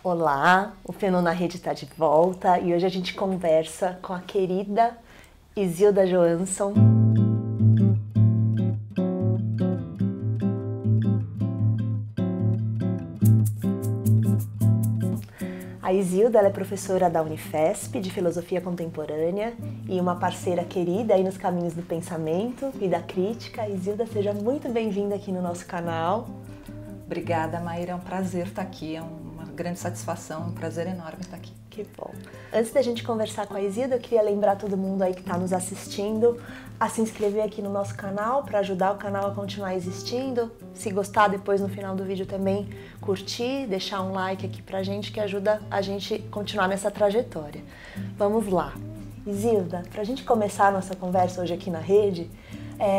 Olá, o Fenô na Rede está de volta e hoje a gente conversa com a querida Isilda Johansson. A Isilda ela é professora da Unifesp de Filosofia Contemporânea e uma parceira querida aí nos caminhos do pensamento e da crítica. Isilda, seja muito bem-vinda aqui no nosso canal. Obrigada, Maíra, é um prazer estar aqui, é uma grande satisfação, um prazer enorme estar aqui. Que bom. Antes da gente conversar com a Isilda, eu queria lembrar todo mundo aí que está nos assistindo a se inscrever aqui no nosso canal para ajudar o canal a continuar existindo. Se gostar, depois no final do vídeo também curtir, deixar um like aqui pra gente que ajuda a gente continuar nessa trajetória. Vamos lá. Isilda, pra gente começar a nossa conversa hoje aqui na rede,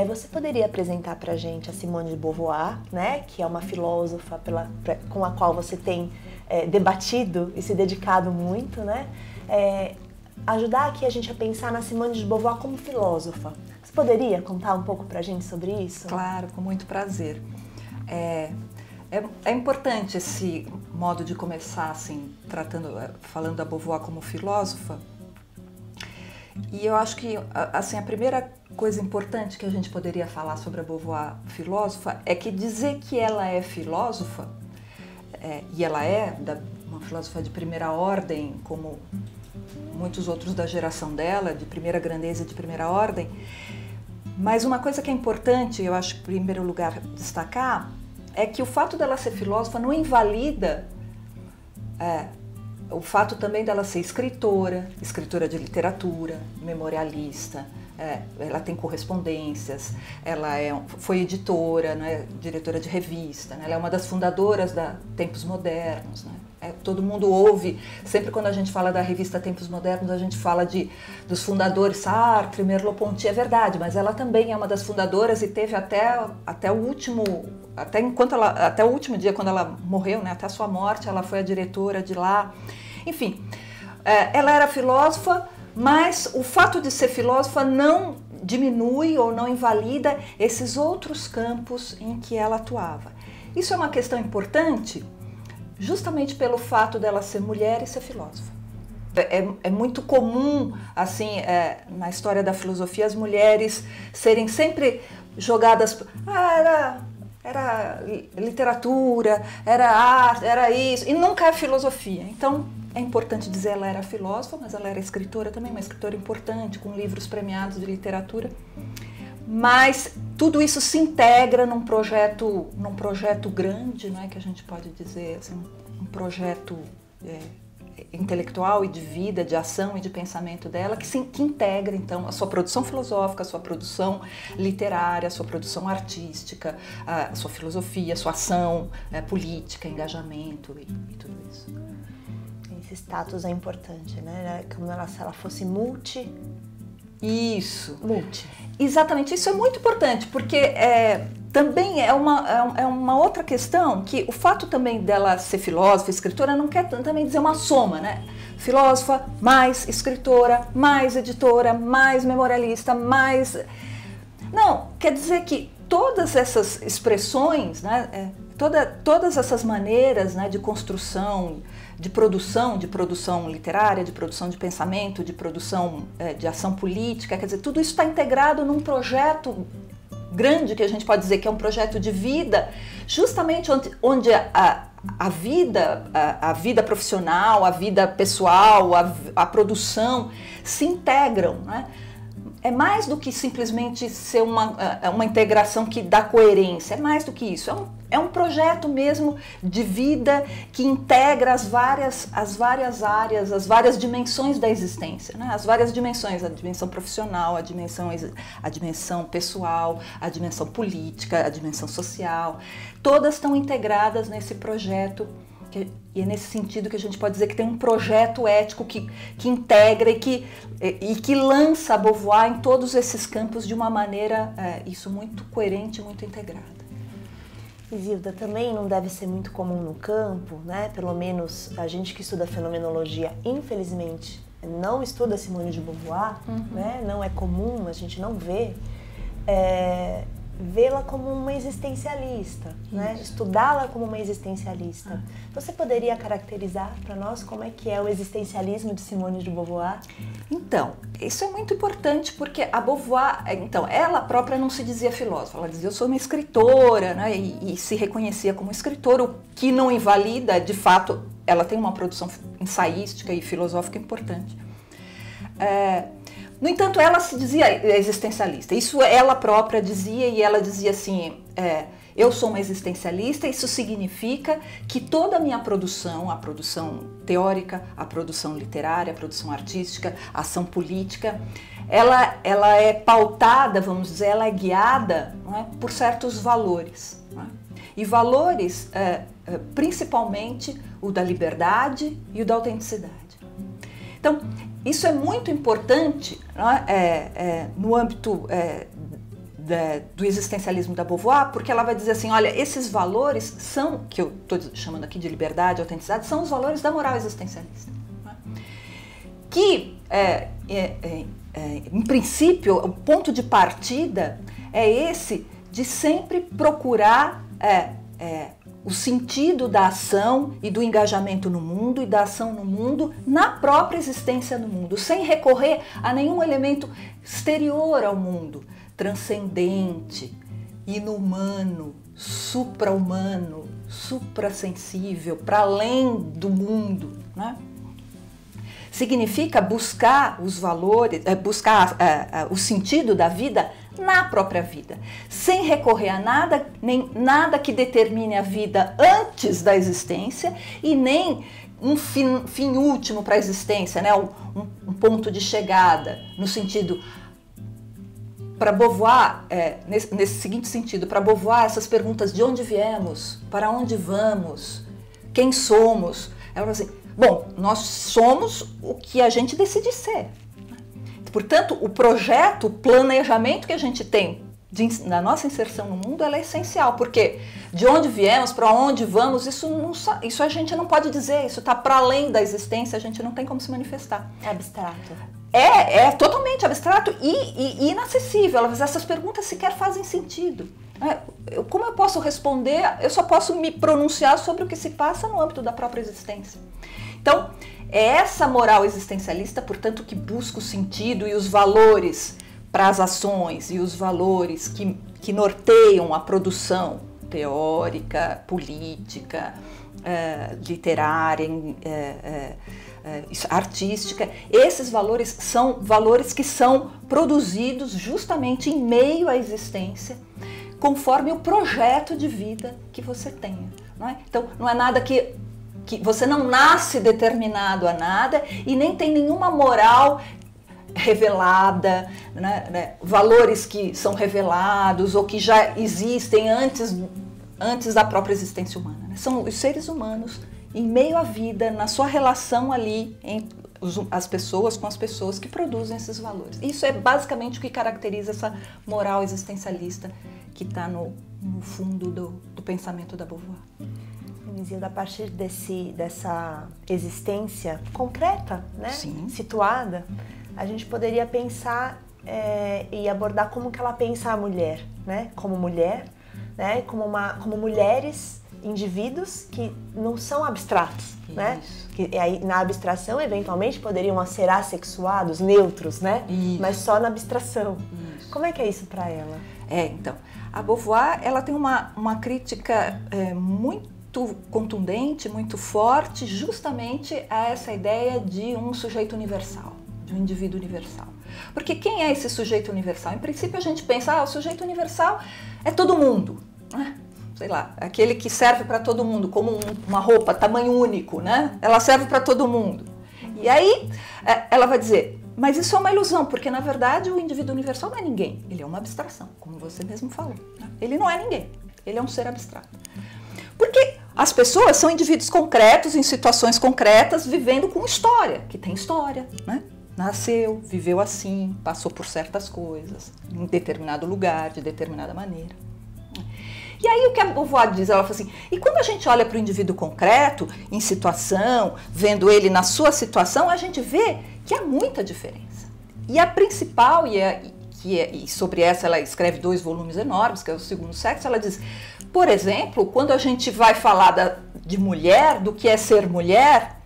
você poderia apresentar pra gente a Simone de Beauvoir, né, que é uma filósofa com a qual você tem debatido e se dedicado muito, né? Ajudar aqui a gente a pensar na Simone de Beauvoir como filósofa. Você poderia contar um pouco pra gente sobre isso? Claro, com muito prazer. É importante esse modo de começar, assim, falando da Beauvoir como filósofa. E eu acho que, assim, a primeira coisa importante que a gente poderia falar sobre a Beauvoir filósofa é que dizer que ela é filósofa, e ela é uma filósofa de primeira ordem, como muitos outros da geração dela, de primeira grandeza e de primeira ordem, mas uma coisa que é importante, eu acho, em primeiro lugar, destacar, é que o fato dela ser filósofa não invalida o fato também dela ser escritora de literatura, memorialista, ela tem correspondências, ela foi editora, né, diretora de revista, né, ela é uma das fundadoras da Tempos Modernos, né. Todo mundo ouve, sempre quando a gente fala da revista Tempos Modernos, a gente fala dos fundadores, Sartre, Merleau-Ponty, é verdade, mas ela também é uma das fundadoras e teve até o último dia, quando ela morreu, né, até a sua morte, ela foi a diretora de lá. Enfim, ela era filósofa, mas o fato de ser filósofa não diminui ou não invalida esses outros campos em que ela atuava. Isso é uma questão importante, justamente pelo fato dela ser mulher e ser filósofa. É muito comum, assim, na história da filosofia, as mulheres serem sempre jogadas... Era literatura, era arte, era isso, e nunca é filosofia. Então, é importante dizer que ela era filósofa, mas ela era escritora também, uma escritora importante, com livros premiados de literatura. Mas tudo isso se integra num projeto grande, não é, que a gente pode dizer, assim, um projeto intelectual e de vida, de ação e de pensamento dela, que integra, então, a sua produção filosófica, a sua produção literária, a sua produção artística, a sua filosofia, a sua ação política, engajamento e tudo isso. Esse status é importante, né? Como se ela fosse multi. Exatamente, isso é muito importante, porque também é uma outra questão, que o fato também dela ser filósofa, escritora, não quer também dizer uma soma, né? Filósofa, mais escritora, mais editora, mais memorialista, mais... Não, quer dizer que todas essas expressões, né, todas essas maneiras, né, de construção, de produção literária, de produção de pensamento, de produção de ação política, quer dizer, tudo isso está integrado num projeto grande, que a gente pode dizer que é um projeto de vida, justamente onde a vida profissional, a vida pessoal, a produção se integram, né? É mais do que simplesmente ser uma integração que dá coerência, é mais do que isso, é um projeto mesmo de vida que integra as várias áreas, as várias dimensões da existência, né? As várias dimensões, a dimensão profissional, a dimensão pessoal, a dimensão política, a dimensão social, todas estão integradas nesse projeto. E é nesse sentido que a gente pode dizer que tem um projeto ético que integra e que lança a Beauvoir em todos esses campos de uma maneira, isso muito coerente, muito integrada. Isilda, também não deve ser muito comum no campo, né? Pelo menos a gente que estuda fenomenologia, infelizmente, não estuda Simone de Beauvoir, né? Não é comum, a gente não vê. vê-la como uma existencialista, né? Estudá-la como uma existencialista. Você poderia caracterizar para nós como é que é o existencialismo de Simone de Beauvoir? Então, isso é muito importante porque a Beauvoir, então, ela própria não se dizia filósofa, ela dizia eu sou uma escritora, né? E se reconhecia como escritora, o que não invalida, de fato, ela tem uma produção ensaística e filosófica importante. No entanto, ela se dizia existencialista, isso ela própria dizia, e ela dizia assim, eu sou uma existencialista, isso significa que toda a minha produção, a produção teórica, a produção literária, a produção artística, a ação política, ela é pautada, vamos dizer, ela é guiada, não é, por certos valores. Não é? E valores, principalmente o da liberdade e o da autenticidade. Então, isso é muito importante, não é? No âmbito do existencialismo da Beauvoir, porque ela vai dizer assim, olha, esses valores são, que eu estou chamando aqui de liberdade e autenticidade, são os valores da moral existencialista. Não é? Que, em princípio, o ponto de partida é esse de sempre procurar o sentido da ação e do engajamento no mundo e da ação no mundo, na própria existência no mundo, sem recorrer a nenhum elemento exterior ao mundo, transcendente, inumano, supra-humano, suprassensível, para além do mundo, né? Significa buscar os valores, buscar o sentido da vida na própria vida, sem recorrer a nada, nem nada que determine a vida antes da existência e nem um fim último para a existência, né? Um ponto de chegada, no sentido, para Beauvoir, nesse seguinte sentido, para Beauvoir, essas perguntas de onde viemos, para onde vamos, quem somos, ela fala assim, bom, nós somos o que a gente decide ser. Portanto, o projeto, o planejamento que a gente tem na nossa inserção no mundo, ela é essencial, porque de onde viemos, para onde vamos, isso a gente não pode dizer, isso está para além da existência, a gente não tem como se manifestar. É abstrato. É totalmente abstrato e inacessível, essas perguntas sequer fazem sentido. Como eu posso responder? Eu só posso me pronunciar sobre o que se passa no âmbito da própria existência. Então, é essa moral existencialista, portanto, que busca o sentido e os valores para as ações e os valores que norteiam a produção teórica, política, literária, artística. Esses valores são valores que são produzidos justamente em meio à existência, conforme o projeto de vida que você tenha. Não é? Então, não é nada que você não nasce determinado a nada e nem tem nenhuma moral revelada, né? Valores que são revelados ou que já existem antes da própria existência humana. Né? São os seres humanos em meio à vida, na sua relação ali entre as pessoas com as pessoas que produzem esses valores. Isso é basicamente o que caracteriza essa moral existencialista que está no fundo do pensamento da Beauvoir. A partir dessa existência concreta, né? Sim. Situada, a gente poderia pensar e abordar como que ela pensa a mulher, né? Como mulher, né? Como mulheres, indivíduos que não são abstratos, né? Que aí, na abstração, eventualmente, poderiam ser assexuados, neutros, né? Isso. Mas só na abstração. Isso. Como é que é isso para ela? Então, a Beauvoir, ela tem uma crítica muito contundente, muito forte, justamente a essa ideia de um sujeito universal, de um indivíduo universal. Porque quem é esse sujeito universal? Em princípio a gente pensa, o sujeito universal é todo mundo, né? Sei lá, aquele que serve para todo mundo, como uma roupa, tamanho único, né? Ela serve para todo mundo. E aí ela vai dizer, mas isso é uma ilusão, porque na verdade o indivíduo universal não é ninguém, ele é uma abstração, como você mesmo falou. Né? Ele não é ninguém, ele é um ser abstrato. Porque as pessoas são indivíduos concretos, em situações concretas, vivendo com história, que tem história, né? Nasceu, viveu assim, passou por certas coisas, em determinado lugar, de determinada maneira. E aí o que a Beauvoir diz, ela fala assim, e quando a gente olha para o indivíduo concreto, em situação, vendo ele na sua situação, a gente vê que há muita diferença. E a principal, que e sobre essa ela escreve 2 volumes enormes, que é o Segundo Sexo. Ela diz, por exemplo, quando a gente vai falar de mulher, do que é ser mulher,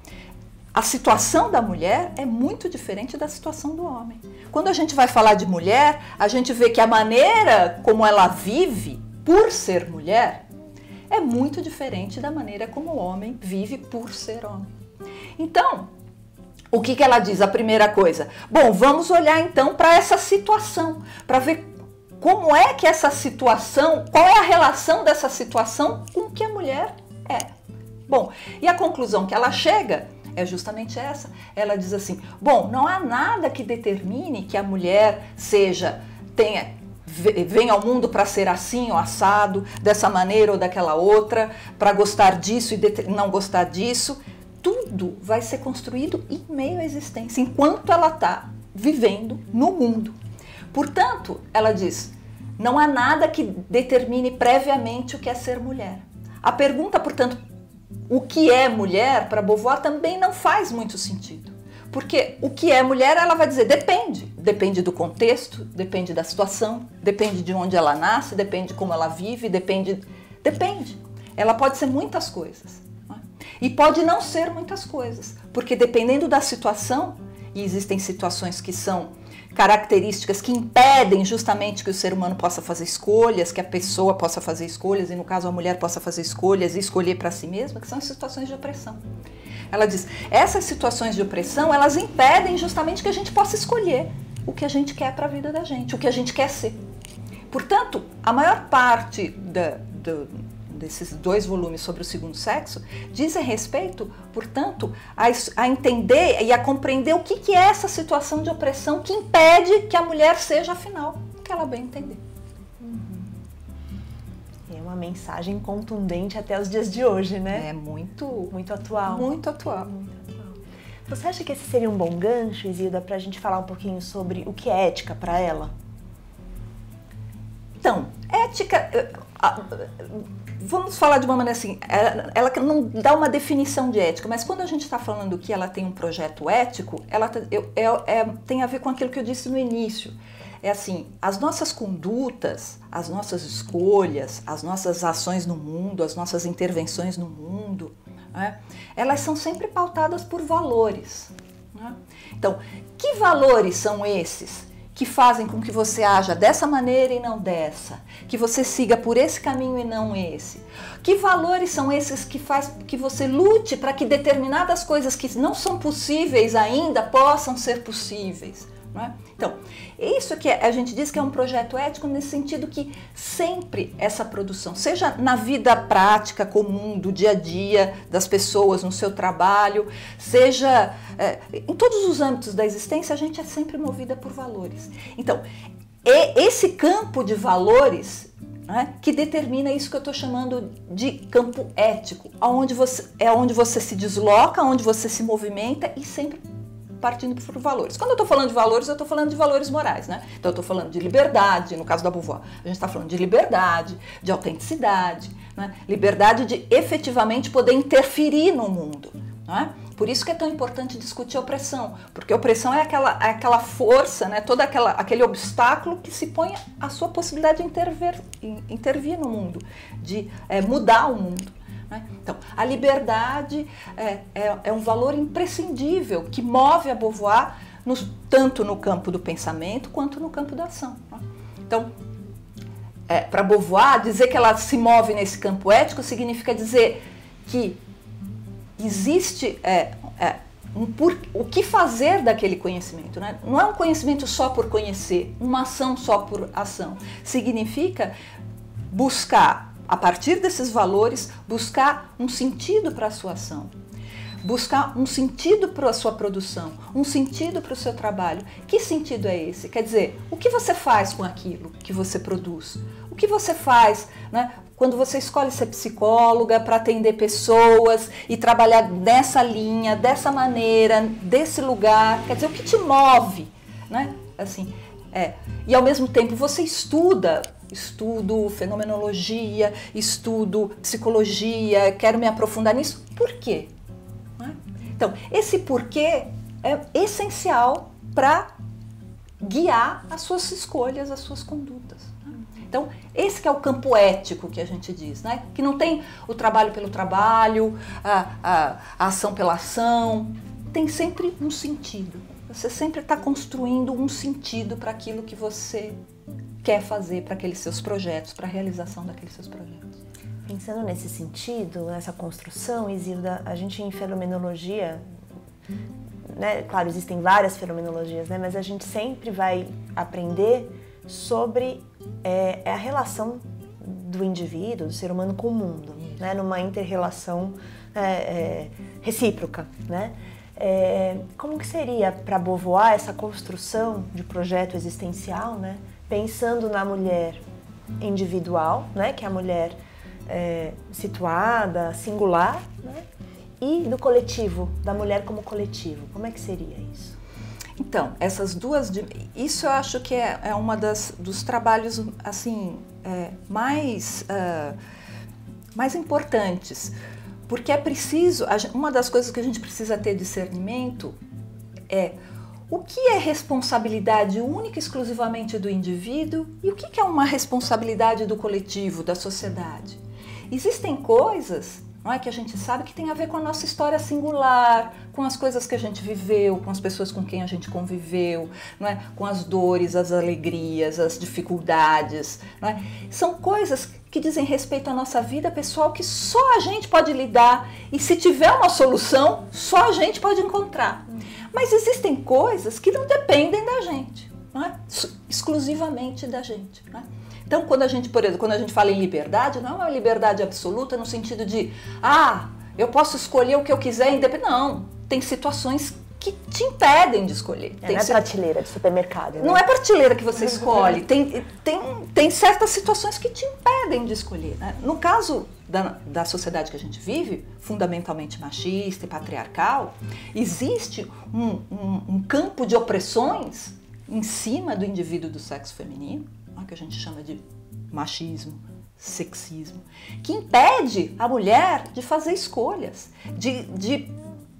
a situação da mulher é muito diferente da situação do homem. Quando a gente vai falar de mulher, a gente vê que a maneira como ela vive por ser mulher é muito diferente da maneira como o homem vive por ser homem. Então, o que ela diz? A primeira coisa, bom, vamos olhar então para essa situação, para ver como é que essa situação, qual é a relação dessa situação com o que a mulher é. Bom, e a conclusão que ela chega é justamente essa. Ela diz assim, bom, não há nada que determine que a mulher venha ao mundo para ser assim ou assado, dessa maneira ou daquela outra, para gostar disso e não gostar disso. Tudo vai ser construído em meio à existência, enquanto ela está vivendo no mundo. Portanto, ela diz, não há nada que determine previamente o que é ser mulher. A pergunta, portanto, o que é mulher, para Beauvoir também não faz muito sentido. Porque o que é mulher, ela vai dizer, depende. Depende do contexto, depende da situação, depende de onde ela nasce, depende de como ela vive, depende. Ela pode ser muitas coisas. Não é? E pode não ser muitas coisas. Porque dependendo da situação, e existem situações que são características que impedem justamente que o ser humano possa fazer escolhas, que a pessoa possa fazer escolhas, e no caso a mulher possa fazer escolhas e escolher para si mesma, que são as situações de opressão. Ela diz, essas situações de opressão, elas impedem justamente que a gente possa escolher o que a gente quer para a vida da gente, o que a gente quer ser. Portanto, a maior parte desses 2 volumes sobre o segundo sexo dizem respeito, portanto, a entender e a compreender o que é essa situação de opressão que impede que a mulher seja, afinal, o que ela bem entender. É uma mensagem contundente até os dias de hoje, né? É muito atual. Muito atual. Você acha que esse seria um bom gancho, Isilda, para a gente falar um pouquinho sobre o que é ética para ela? Então, ética... Vamos falar de uma maneira assim, ela não dá uma definição de ética, mas quando a gente está falando que ela tem um projeto ético, ela tem a ver com aquilo que eu disse no início. É assim, as nossas condutas, as nossas escolhas, as nossas ações no mundo, as nossas intervenções no mundo, né, elas são sempre pautadas por valores. Né? Então, que valores são esses que fazem com que você haja dessa maneira e não dessa, que você siga por esse caminho e não esse? Que valores são esses que fazem que você lute para que determinadas coisas que não são possíveis ainda possam ser possíveis? Não é? Então, isso que a gente diz que é um projeto ético nesse sentido que sempre essa produção, seja na vida prática comum, do dia a dia das pessoas, no seu trabalho, seja em todos os âmbitos da existência, a gente é sempre movida por valores. Então, é esse campo de valores, né, que determina isso que eu estou chamando de campo ético, onde você se desloca, onde você se movimenta e sempre partindo por valores. Quando eu estou falando de valores, eu estou falando de valores morais, né? Então eu estou falando de liberdade, no caso da Beauvoir, a gente está falando de liberdade, de autenticidade, né? Liberdade de efetivamente poder interferir no mundo, né? Por isso que é tão importante discutir a opressão, porque a opressão é aquela força, né? Todo aquele obstáculo que se põe à sua possibilidade de intervir no mundo, de mudar o mundo. Então, a liberdade é um valor imprescindível que move a Beauvoir tanto no campo do pensamento quanto no campo da ação. Então, para Beauvoir, dizer que ela se move nesse campo ético significa dizer que existe o que fazer daquele conhecimento. Né? Não é um conhecimento só por conhecer, uma ação só por ação. Significa buscar, a partir desses valores, buscar um sentido para a sua ação, buscar um sentido para a sua produção, um sentido para o seu trabalho. Que sentido é esse? Quer dizer, o que você faz com aquilo que você produz? O que você faz, né, quando você escolhe ser psicóloga para atender pessoas e trabalhar nessa linha, dessa maneira, desse lugar? Quer dizer, o que te move? Né? Assim, e ao mesmo tempo você estudo fenomenologia, estudo psicologia, quero me aprofundar nisso. Por quê? Então, esse porquê é essencial para guiar as suas escolhas, as suas condutas. Então, esse que é o campo ético que a gente diz, né? Que não tem o trabalho pelo trabalho, a ação pela ação, tem sempre um sentido. Você sempre está construindo um sentido para aquilo que você quer fazer, para aqueles seus projetos, para a realização daqueles seus projetos. Pensando nesse sentido, nessa construção, Isilda, a gente em fenomenologia, né, claro, existem várias fenomenologias, né, mas a gente sempre vai aprender sobre a relação do indivíduo, do ser humano com o mundo, né, numa inter-relação recíproca, né? Como que seria para Beauvoir essa construção de projeto existencial, né, pensando na mulher individual, né, que é a mulher situada, singular, né, e do coletivo, da mulher como coletivo? Como é que seria isso? Então, essas duas, isso eu acho que é uma dos trabalhos assim mais importantes, porque é preciso, uma das coisas que a gente precisa ter discernimento é o que é responsabilidade única e exclusivamente do indivíduo e o que é uma responsabilidade do coletivo, da sociedade. Existem coisas, não é, que a gente sabe que tem a ver com a nossa história singular, com as coisas que a gente viveu, com as pessoas com quem a gente conviveu, não é? Com as dores, as alegrias, as dificuldades. Não é? São coisas que dizem respeito à nossa vida pessoal que só a gente pode lidar e se tiver uma solução, só a gente pode encontrar. Mas existem coisas que não dependem da gente, não é? Exclusivamente da gente. Não é? Então, quando a gente, por exemplo, quando a gente fala em liberdade, não é uma liberdade absoluta no sentido de, eu posso escolher o que eu quiser, independente. Não, tem situações que te impedem de escolher. Não é prateleira de supermercado. Né? Não é prateleira que você escolhe, tem certas situações que te impedem de escolher. Né? No caso da sociedade que a gente vive, fundamentalmente machista e patriarcal, existe um campo de opressões em cima do indivíduo do sexo feminino, que a gente chama de machismo, sexismo, que impede a mulher de fazer escolhas, de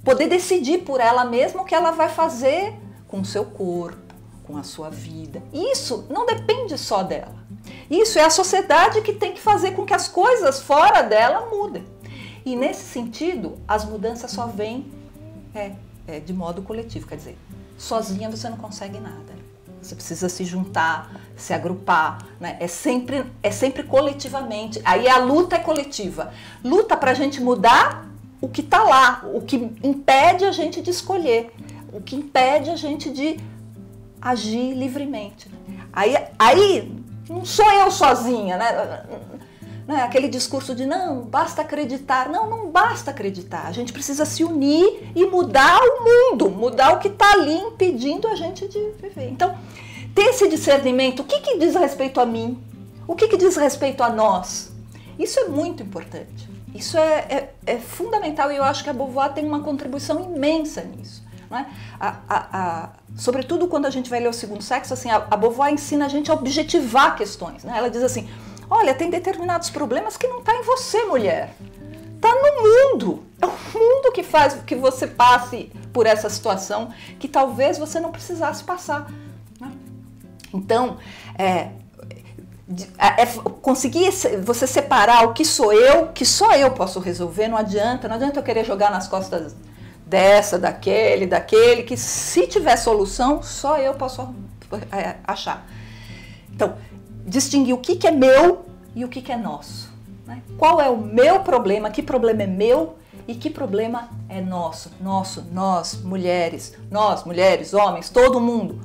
poder decidir por ela mesma o que ela vai fazer com o seu corpo, com a sua vida. Isso não depende só dela. Isso é a sociedade que tem que fazer com que as coisas fora dela mudem. E nesse sentido, as mudanças só vêm de modo coletivo, quer dizer, sozinha você não consegue nada. Você precisa se juntar, se agrupar, né? É sempre coletivamente. Aí a luta é coletiva. Luta para a gente mudar o que está lá, o que impede a gente de escolher, o que impede a gente de agir livremente. Aí não sou eu sozinha, né? Aquele discurso de não, basta acreditar. Não basta acreditar. A gente precisa se unir e mudar o mundo, mudar o que está ali impedindo a gente de viver. Então, ter esse discernimento, o que diz respeito a mim? O que diz respeito a nós? Isso é muito importante. Isso é fundamental e eu acho que a Beauvoir tem uma contribuição imensa nisso. Não é? Sobretudo quando a gente vai ler O Segundo Sexo, assim, a Beauvoir ensina a gente a objetivar questões. Né? Ela diz assim, olha, tem determinados problemas que não está em você, mulher. Está no mundo. É o mundo que faz que você passe por essa situação que talvez você não precisasse passar. Né? Então, conseguir você separar o que sou eu, que só eu posso resolver, não adianta eu querer jogar nas costas daquele, que se tiver solução, só eu posso achar. Então, distinguir o que é meu e o que é nosso. Né? Qual é o meu problema, que problema é meu e que problema é nosso, nós, mulheres, homens, todo mundo.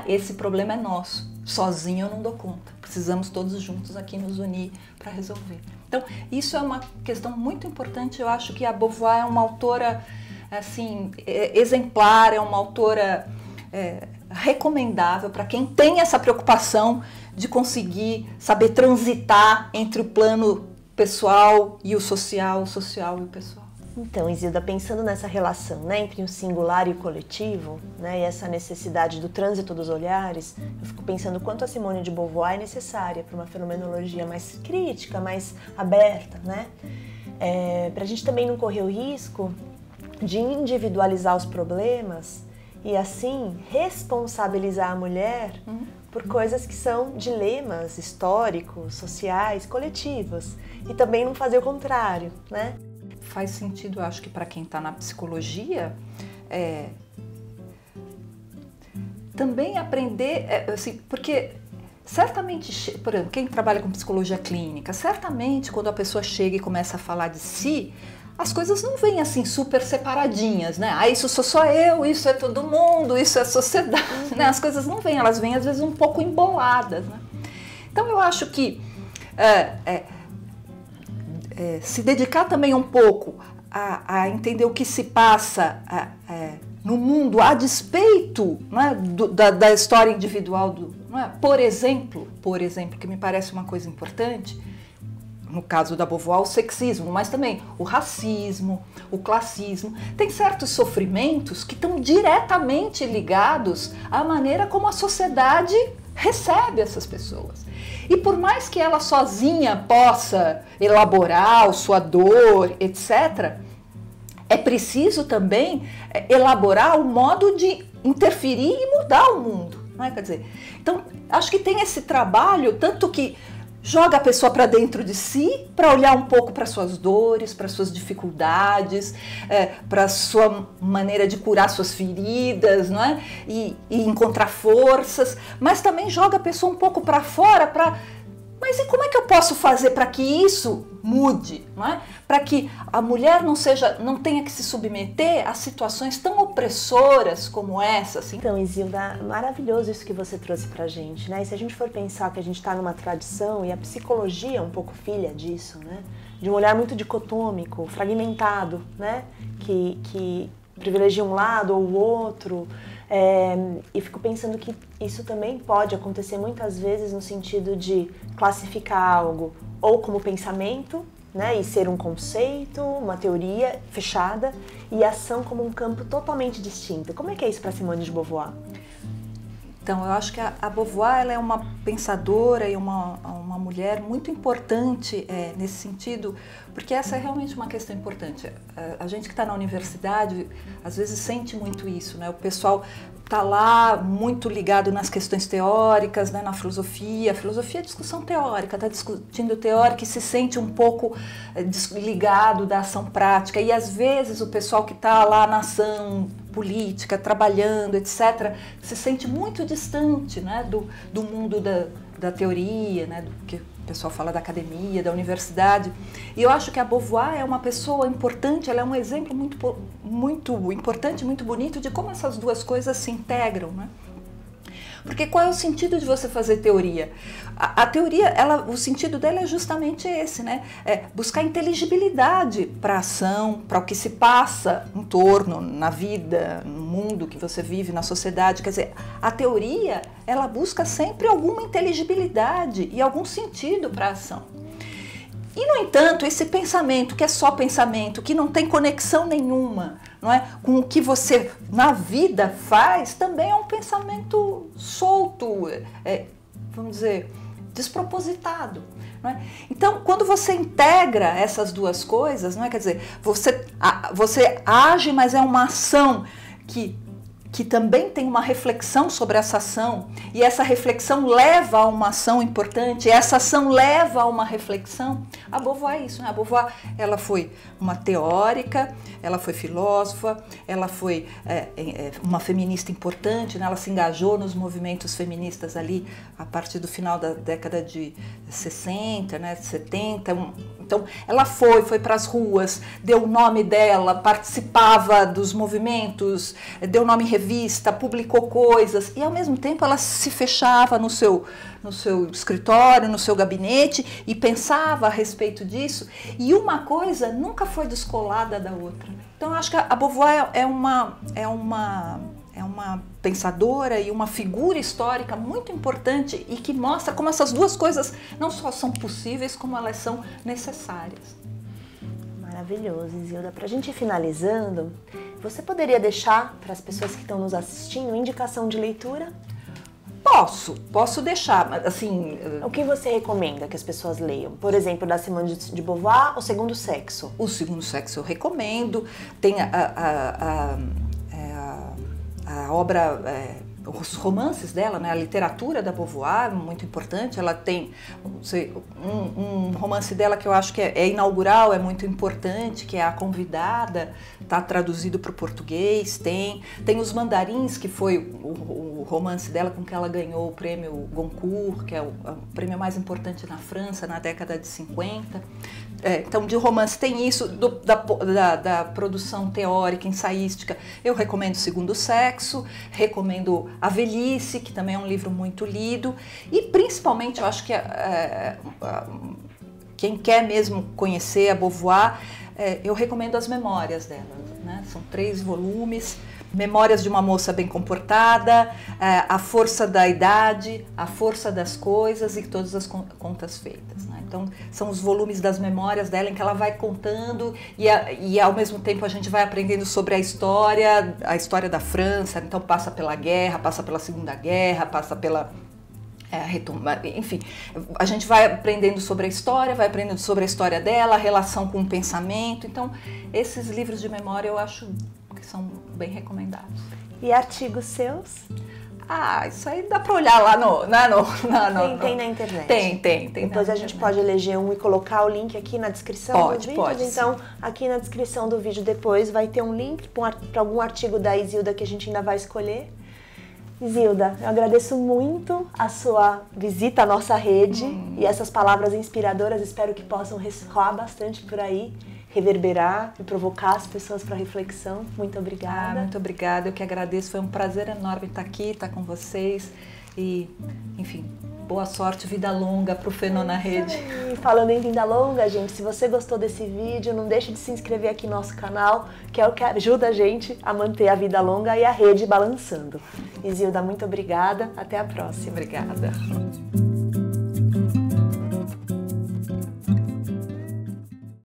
Esse problema é nosso. Sozinho eu não dou conta. Precisamos todos juntos aqui nos unir para resolver. Então, isso é uma questão muito importante. Eu acho que a Beauvoir é uma autora assim, exemplar, é uma autora recomendável para quem tem essa preocupação de conseguir saber transitar entre o plano pessoal e o social e o pessoal. Então, Isilda, pensando nessa relação, né, entre o singular e o coletivo, né, e essa necessidade do trânsito dos olhares, eu fico pensando quanto a Simone de Beauvoir é necessária para uma fenomenologia mais crítica, mais aberta, né? Para a gente também não correr o risco de individualizar os problemas e assim responsabilizar a mulher por coisas que são dilemas históricos, sociais, coletivos, e também não fazer o contrário, né? Faz sentido, eu acho que para quem está na psicologia, também aprender, assim, porque certamente, por exemplo, quem trabalha com psicologia clínica, certamente quando a pessoa chega e começa a falar de si, as coisas não vêm assim super separadinhas, né? Ah, isso sou só eu, isso é todo mundo, isso é sociedade, né? As coisas não vêm, elas vêm às vezes um pouco emboladas, né? Então eu acho que se dedicar também um pouco a entender o que se passa no mundo a despeito, né, da história individual, por exemplo, que me parece uma coisa importante, no caso da Beauvoir, o sexismo, mas também o racismo, o classismo. Tem certos sofrimentos que estão diretamente ligados à maneira como a sociedade recebe essas pessoas. E por mais que ela sozinha possa elaborar a sua dor, etc., é preciso também elaborar o modo de interferir e mudar o mundo, não é? Quer dizer, então, acho que tem esse trabalho, tanto que joga a pessoa para dentro de si, para olhar um pouco para suas dores, para suas dificuldades, para a sua maneira de curar suas feridas, não é? E encontrar forças, mas também joga a pessoa um pouco para fora, mas e como é que eu posso fazer para que isso mude, não é? Para que a mulher não tenha que se submeter a situações tão opressoras como essa, assim. Então, Isilda, maravilhoso isso que você trouxe pra gente, né? E se a gente for pensar que a gente está numa tradição, e a psicologia é um pouco filha disso, né? De um olhar muito dicotômico, fragmentado, né? Que privilegia um lado ou o outro. E fico pensando que isso também pode acontecer muitas vezes no sentido de classificar algo ou como pensamento, né, e ser um conceito, uma teoria fechada, e ação como um campo totalmente distinto. Como é que é isso para Simone de Beauvoir? Então, eu acho que a Beauvoir ela é uma pensadora e uma mulher muito importante nesse sentido, porque essa é realmente uma questão importante. A gente que está na universidade, às vezes sente muito isso, né? O pessoal está lá muito ligado nas questões teóricas, né? Na filosofia. A filosofia é discussão teórica, está discutindo teórica e se sente um pouco desligado da ação prática. E às vezes o pessoal que está lá na ação política, trabalhando, etc., se sente muito distante, né, do mundo da teoria, né, do que o pessoal fala da academia, da universidade. E eu acho que a Beauvoir é uma pessoa importante, ela é um exemplo muito importante, muito bonito de como essas duas coisas se integram, né? Porque qual é o sentido de você fazer teoria? A teoria, o sentido dela é justamente esse, né? Buscar inteligibilidade para a ação, para o que se passa em torno, na vida, no mundo que você vive, na sociedade. Quer dizer, a teoria, ela busca sempre alguma inteligibilidade e algum sentido para a ação. E, no entanto, esse pensamento, que é só pensamento, que não tem conexão nenhuma, não é, com o que você na vida faz, também é um pensamento solto, vamos dizer, despropositado. Não é? Então, quando você integra essas duas coisas, não é, quer dizer, você age, mas é uma ação que também tem uma reflexão sobre essa ação, e essa reflexão leva a uma ação importante, e essa ação leva a uma reflexão. A Beauvoir é isso, né? A Beauvoir, ela foi uma teórica, ela foi filósofa, ela foi uma feminista importante, né? Ela se engajou nos movimentos feministas ali a partir do final da década de 60, né? 70. Então, ela foi para as ruas, deu o nome dela, participava dos movimentos, deu nome em revista, publicou coisas, e ao mesmo tempo ela se fechava no seu escritório, no seu gabinete e pensava a respeito disso, e uma coisa nunca foi descolada da outra. Então, eu acho que a Beauvoir é uma pensadora e uma figura histórica muito importante e que mostra como essas duas coisas não só são possíveis, como elas são necessárias. Maravilhoso, Isilda. Para a gente ir finalizando, você poderia deixar para as pessoas que estão nos assistindo indicação de leitura? Posso deixar, mas assim... O que você recomenda que as pessoas leiam? Por exemplo, da Simone de Beauvoir, O Segundo Sexo? O Segundo Sexo eu recomendo. Tem a a obra, os romances dela, né, a literatura da Beauvoir, muito importante. Ela tem um romance dela que eu acho que é inaugural, é muito importante, que é A Convidada, está traduzido para o português. Tem Os Mandarins, que foi o romance dela com que ela ganhou o prêmio Goncourt, que é o prêmio mais importante na França na década de 50. Então, de romance tem isso, da produção teórica, ensaística. Eu recomendo O Segundo Sexo, recomendo A Velhice, que também é um livro muito lido, e principalmente eu acho que quem quer mesmo conhecer a Beauvoir, eu recomendo as memórias dela, né? São 3 volumes. Memórias de uma Moça Bem Comportada, A Força da Idade, A Força das Coisas e Todas as Contas Feitas, né? Então, são os volumes das memórias dela em que ela vai contando e ao mesmo tempo a gente vai aprendendo sobre a história da França. Então, passa pela guerra, passa pela Segunda Guerra, passa pela... enfim, a gente vai aprendendo sobre a história, vai aprendendo sobre a história dela, a relação com o pensamento. Então, esses livros de memória eu acho que são bem recomendados. E artigos seus? Isso aí dá para olhar lá Tem na internet. Tem. Depois a gente pode eleger um e colocar o link aqui na descrição dos vídeos. Pode. Então, aqui na descrição do vídeo depois vai ter um link para algum artigo da Isilda que a gente ainda vai escolher. Isilda, eu agradeço muito a sua visita à nossa rede e essas palavras inspiradoras. Espero que possam ressoar bastante por aí, reverberar e provocar as pessoas para reflexão. Muito obrigada. Muito obrigada, eu que agradeço. Foi um prazer enorme estar aqui, estar com vocês e, enfim, boa sorte, vida longa para o Fenô na Rede. E falando em vida longa, gente, se você gostou desse vídeo, não deixe de se inscrever aqui no nosso canal, que é o que ajuda a gente a manter a vida longa e a rede balançando. Isilda, muito obrigada. Até a próxima. Obrigada.